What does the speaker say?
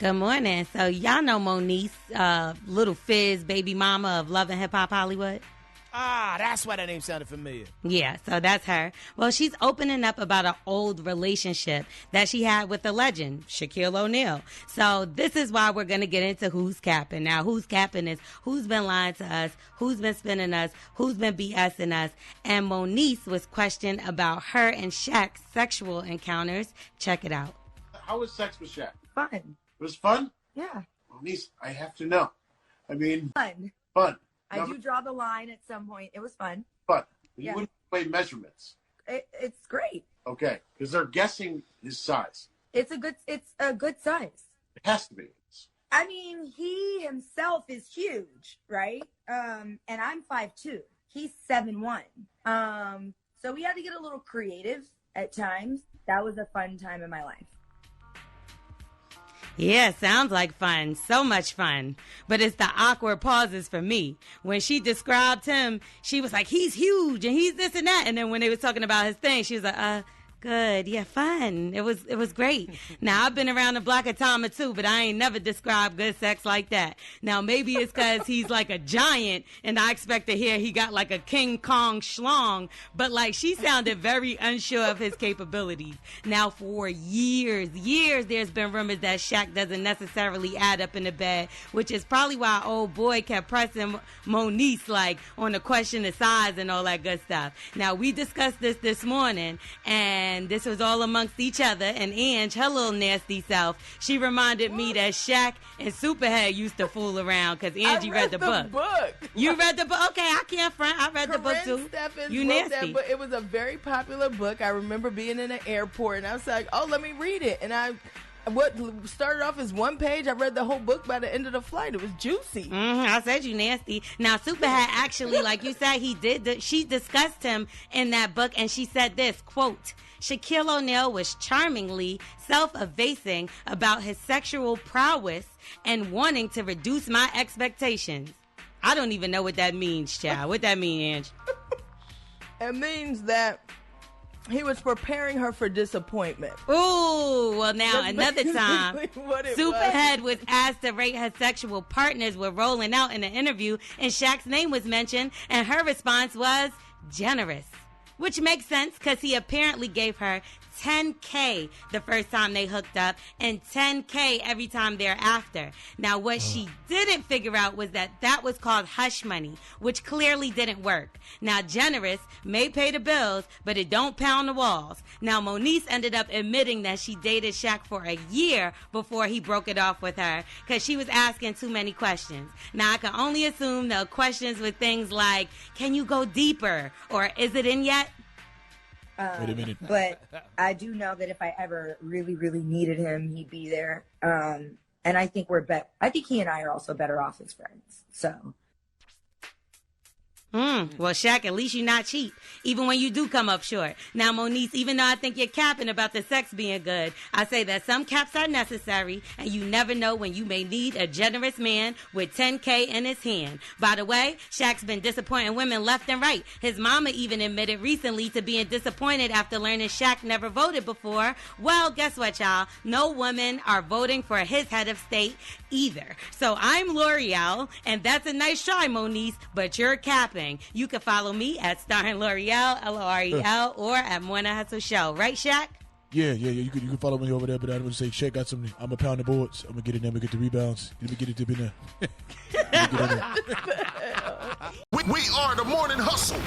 Good morning. So y'all know Moniece, little Fizz, baby mama of Love and Hip Hop Hollywood? Ah, that's why that name sounded familiar. Yeah, so that's her. Well, she's opening up about an old relationship that she had with the legend, Shaquille O'Neal. So this is why we're going to get into who's capping. Now, who's capping is who's been lying to us, who's been spinning us, who's been BSing us. And Moniece was questioned about her and Shaq's sexual encounters. Check it out. How was sex with Shaq? Fun. It was fun? Yeah. Moniece, I have to know. I mean, Fun. fun. I do draw the line at some point. It was fun. Fun. Yeah. You wouldn't weigh measurements. It's great. Okay. Because they're guessing his size. It's a good size. It has to be. I mean, he himself is huge, right? And I'm 5'2". He's 7'1". So we had to get a little creative at times. That was a fun time in my life. Yeah, sounds like fun. So much fun. But it's the awkward pauses for me. When she described him, she was like, he's huge and he's this and that. And then when they was talking about his thing, she was like, good. Yeah, fun. It was great. Now, I've been around the block a time or two, but I ain't never described good sex like that. Now, maybe it's because he's like a giant, and I expect to hear he got like a King Kong schlong, but like she sounded very unsure of his capabilities. Now, for years, there's been rumors that Shaq doesn't necessarily add up in the bed, which is probably why old boy kept pressing Moniece like on the question of size and all that good stuff. Now, we discussed this morning, and this was all amongst each other, and Ange, her little nasty self, she reminded me that Shaq and Superhead used to fool around because Angie read the book. You read the book? Okay, I can't front. I read the book too. Steffens You wrote nasty. that book. It was a very popular book. I remember being in an airport, and I was like, oh, let me read it. And what started off as one page, I read the whole book by the end of the flight. It was juicy. I said you nasty. Now, Superhead actually, like you said, she discussed him in that book, and she said this, quote, Shaquille O'Neal was charmingly self-effacing about his sexual prowess and wanting to reduce my expectations. I don't even know what that means, child. What that mean, Ange? It means that he was preparing her for disappointment. Ooh, well now That's another time, what it Superhead was asked to rate her sexual partners with Rolling Out in an interview, and Shaq's name was mentioned, and her response was generous. Which makes sense because he apparently gave her $10K the first time they hooked up and $10K every time thereafter. Now, what she didn't figure out was that was called hush money, which clearly didn't work. Now, generous may pay the bills, but it don't pound the walls. Now, Moniece ended up admitting that she dated Shaq for a year before he broke it off with her because she was asking too many questions. Now, I can only assume the questions were things like, can you go deeper? Or is it in yet? Wait a minute. But I do know that if I ever really, really needed him, he'd be there. And I think I think he and I are also better off as friends. So. Well, Shaq, at least you're not cheap, even when you do come up short. Now, Moniece, even though I think you're capping about the sex being good, I say that some caps are necessary, and you never know when you may need a generous man with $10K in his hand. By the way, Shaq's been disappointing women left and right. His mama even admitted recently to being disappointed after learning Shaq never voted before. Well, guess what, y'all? No women are voting for his head of state either. So I'm L'Oreal, and that's a nice try, Moniece, but you're capping. You can follow me at Starring L'Oreal, L'Oreal, or at Morning Hustle Show. Right, Shaq? Yeah. You can follow me over there, but I'm going to say, Shaq got some. I'm going to pound the boards. I'm going to get in there. I'm going to get the rebounds. Let me get it dip in there. We are the Morning Hustle.